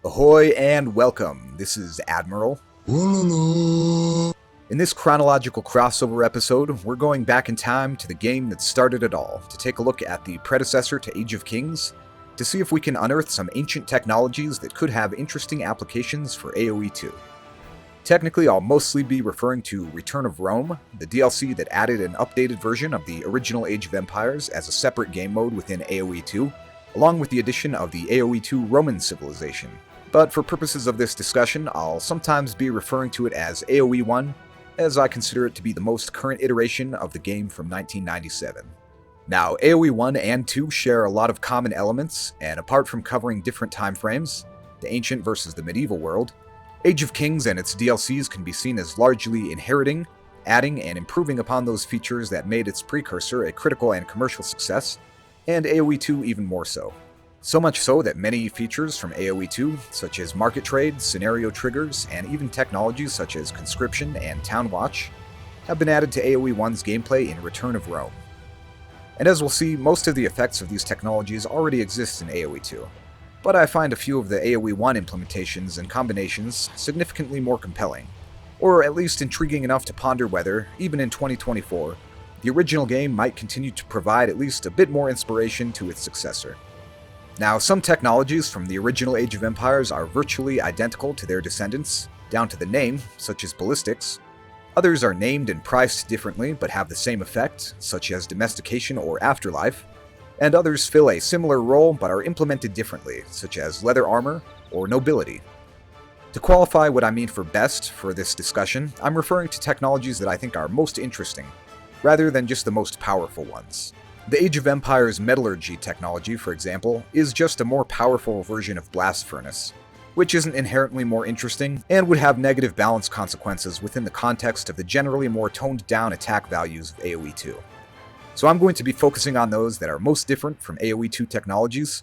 Ahoy and welcome. This is Admiral. In this chronological crossover episode, we're going back in time to the game that started it all, to take a look at the predecessor to Age of Kings, to see if we can unearth some ancient technologies that could have interesting applications for AoE2. Technically, I'll mostly be referring to Return of Rome, the DLC that added an updated version of the original Age of Empires as a separate game mode within AoE2, along with the addition of the AoE2 Roman civilization. But for purposes of this discussion, I'll sometimes be referring to it as AoE1, as I consider it to be the most current iteration of the game from 1997. Now, AoE 1 and 2 share a lot of common elements, and apart from covering different time frames, the ancient versus the medieval world, Age of Kings and its DLCs can be seen as largely inheriting, adding, and improving upon those features that made its precursor a critical and commercial success, and AoE 2 even more so. So much so that many features from AoE 2, such as market trade, scenario triggers, and even technologies such as conscription and town watch, have been added to AoE 1's gameplay in Return of Rome. And as we'll see, most of the effects of these technologies already exist in AoE 2, but I find a few of the AoE 1 implementations and combinations significantly more compelling, or at least intriguing enough to ponder whether, even in 2024, the original game might continue to provide at least a bit more inspiration to its successor. Now, some technologies from the original Age of Empires are virtually identical to their descendants, down to the name, such as ballistics. Others are named and priced differently but have the same effect, such as domestication or afterlife, and others fill a similar role but are implemented differently, such as leather armor or nobility. To qualify what I mean for best for this discussion, I'm referring to technologies that I think are most interesting, rather than just the most powerful ones. The Age of Empires metallurgy technology, for example, is just a more powerful version of Blast Furnace, which isn't inherently more interesting and would have negative balance consequences within the context of the generally more toned-down attack values of AoE 2. So I'm going to be focusing on those that are most different from AoE 2 technologies,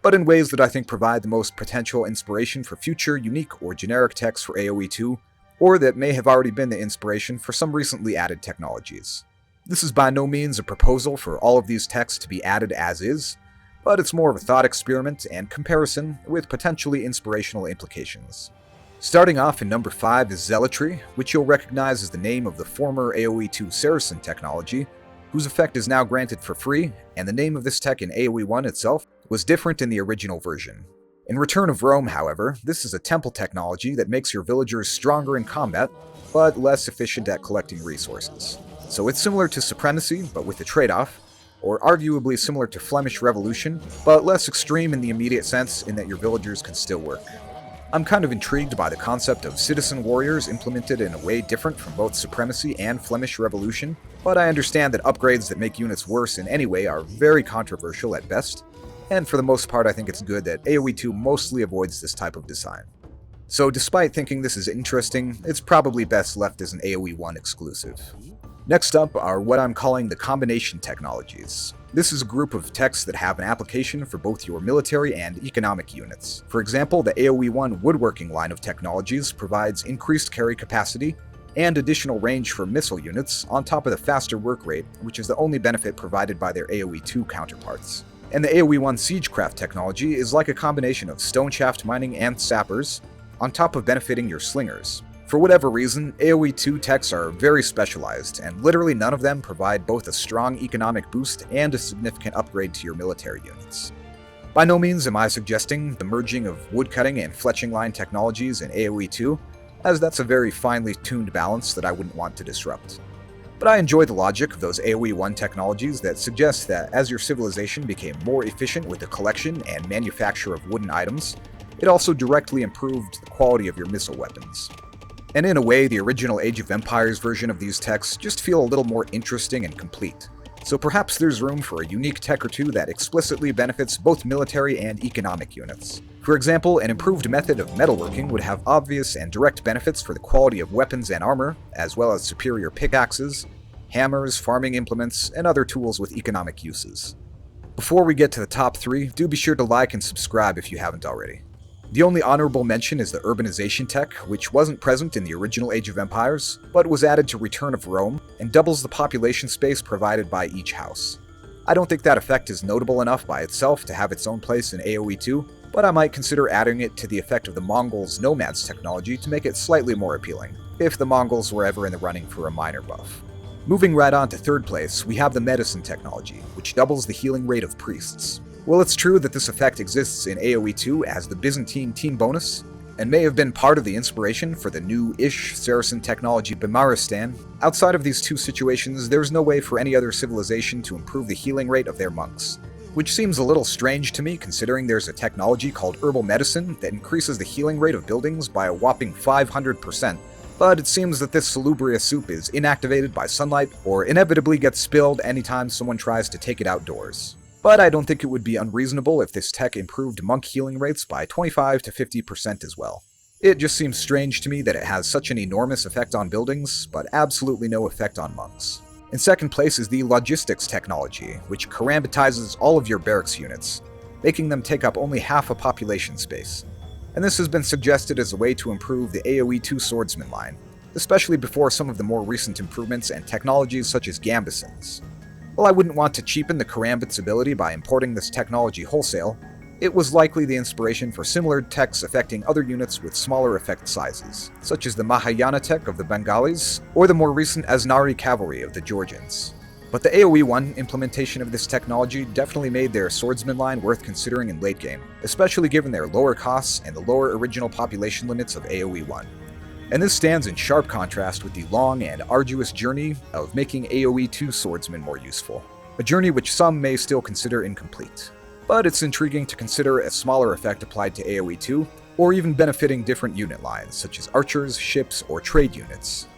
but in ways that I think provide the most potential inspiration for future unique or generic techs for AoE 2, or that may have already been the inspiration for some recently added technologies. This is by no means a proposal for all of these techs to be added as is, but it's more of a thought experiment and comparison with potentially inspirational implications. Starting off in number 5 is Zealotry, which you'll recognize as the name of the former AoE 2 Saracen technology, whose effect is now granted for free, and the name of this tech in AoE 1 itself was different in the original version. In Return of Rome, however, this is a temple technology that makes your villagers stronger in combat, but less efficient at collecting resources. So it's similar to Supremacy, but with a trade-off, or arguably similar to Flemish Revolution, but less extreme in the immediate sense in that your villagers can still work. I'm kind of intrigued by the concept of citizen warriors implemented in a way different from both Supremacy and Flemish Revolution, but I understand that upgrades that make units worse in any way are very controversial at best, and for the most part I think it's good that AoE 2 mostly avoids this type of design. So despite thinking this is interesting, it's probably best left as an AoE 1 exclusive. Next up are what I'm calling the combination technologies. This is a group of techs that have an application for both your military and economic units. For example, the AoE 1 woodworking line of technologies provides increased carry capacity and additional range for missile units on top of the faster work rate, which is the only benefit provided by their AoE 2 counterparts. And the AoE 1 siegecraft technology is like a combination of stone shaft mining and sappers, on top of benefiting your slingers. For whatever reason, AoE 2 techs are very specialized, and literally none of them provide both a strong economic boost and a significant upgrade to your military units. By no means am I suggesting the merging of woodcutting and fletching line technologies in AoE 2, as that's a very finely tuned balance that I wouldn't want to disrupt. But I enjoy the logic of those AoE 1 technologies that suggest that as your civilization became more efficient with the collection and manufacture of wooden items, it also directly improved the quality of your missile weapons. And in a way, the original Age of Empires version of these techs just feel a little more interesting and complete. So perhaps there's room for a unique tech or two that explicitly benefits both military and economic units. For example, an improved method of metalworking would have obvious and direct benefits for the quality of weapons and armor, as well as superior pickaxes, hammers, farming implements, and other tools with economic uses. Before we get to the top 3, do be sure to like and subscribe if you haven't already. The only honorable mention is the urbanization tech, which wasn't present in the original Age of Empires, but was added to Return of Rome, and doubles the population space provided by each house. I don't think that effect is notable enough by itself to have its own place in AoE 2, but I might consider adding it to the effect of the Mongols' Nomads technology to make it slightly more appealing, if the Mongols were ever in the running for a minor buff. Moving right on to third place, we have the Medicine technology, which doubles the healing rate of priests. While it's true that this effect exists in AoE2 as the Byzantine team bonus, and may have been part of the inspiration for the new-ish Saracen technology Bimaristan, outside of these two situations, there's no way for any other civilization to improve the healing rate of their monks. Which seems a little strange to me considering there's a technology called herbal medicine that increases the healing rate of buildings by a whopping 500%, but it seems that this salubrious soup is inactivated by sunlight or inevitably gets spilled anytime someone tries to take it outdoors. But I don't think it would be unreasonable if this tech improved monk healing rates by 25 to 50% as well. It just seems strange to me that it has such an enormous effect on buildings, but absolutely no effect on monks. In second place is the logistics technology, which karambitizes all of your barracks units, making them take up only half a population space. And this has been suggested as a way to improve the AoE2 swordsman line, especially before some of the more recent improvements and technologies such as gambesons. While I wouldn't want to cheapen the karambit's ability by importing this technology wholesale, it was likely the inspiration for similar techs affecting other units with smaller effect sizes, such as the Mahayana tech of the Bengalis, or the more recent Aznari cavalry of the Georgians. But the AoE1 implementation of this technology definitely made their swordsman line worth considering in late game, especially given their lower costs and the lower original population limits of AoE1. And this stands in sharp contrast with the long and arduous journey of making AoE2 swordsmen more useful, a journey which some may still consider incomplete. But it's intriguing to consider a smaller effect applied to AoE2, or even benefiting different unit lines, such as archers, ships, or trade units.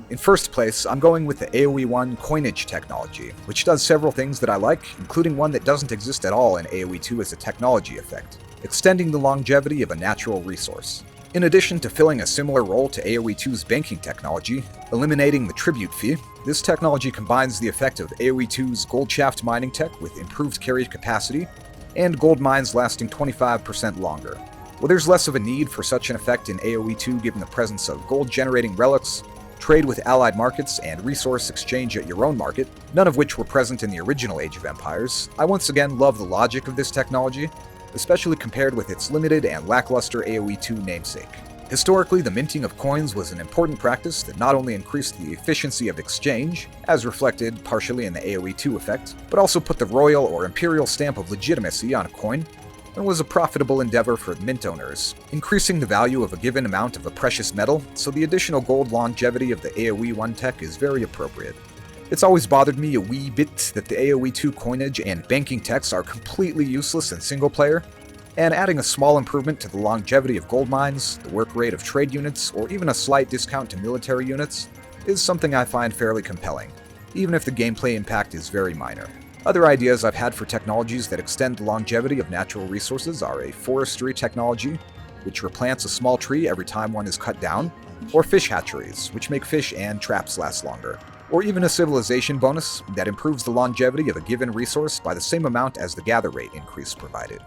In first place, I'm going with the AoE1 coinage technology, which does several things that I like, including one that doesn't exist at all in AoE2 as a technology effect, extending the longevity of a natural resource. In addition to filling a similar role to AoE2's banking technology, eliminating the tribute fee, this technology combines the effect of AoE2's gold shaft mining tech with improved carry capacity, and gold mines lasting 25% longer. While there's less of a need for such an effect in AoE2 given the presence of gold-generating relics, trade with allied markets, and resource exchange at your own market, none of which were present in the original Age of Empires, I once again love the logic of this technology, especially compared with its limited and lackluster AoE2 namesake. Historically, the minting of coins was an important practice that not only increased the efficiency of exchange, as reflected partially in the AoE2 effect, but also put the royal or imperial stamp of legitimacy on a coin, and was a profitable endeavor for mint owners, increasing the value of a given amount of a precious metal, so the additional gold longevity of the AoE1 tech is very appropriate. It's always bothered me a wee bit that the AoE2 coinage and banking techs are completely useless in single player, and adding a small improvement to the longevity of gold mines, the work rate of trade units, or even a slight discount to military units is something I find fairly compelling, even if the gameplay impact is very minor. Other ideas I've had for technologies that extend the longevity of natural resources are a forestry technology, which replants a small tree every time one is cut down, or fish hatcheries, which make fish and traps last longer, or even a civilization bonus that improves the longevity of a given resource by the same amount as the gather rate increase provided.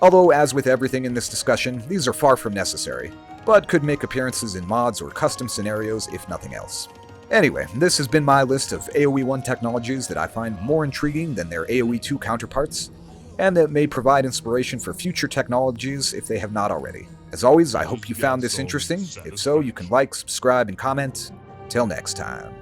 Although, as with everything in this discussion, these are far from necessary, but could make appearances in mods or custom scenarios if nothing else. Anyway, this has been my list of AoE1 technologies that I find more intriguing than their AoE2 counterparts, and that may provide inspiration for future technologies if they have not already. As always, I hope you found this interesting. If so, you can like, subscribe, and comment. Till next time.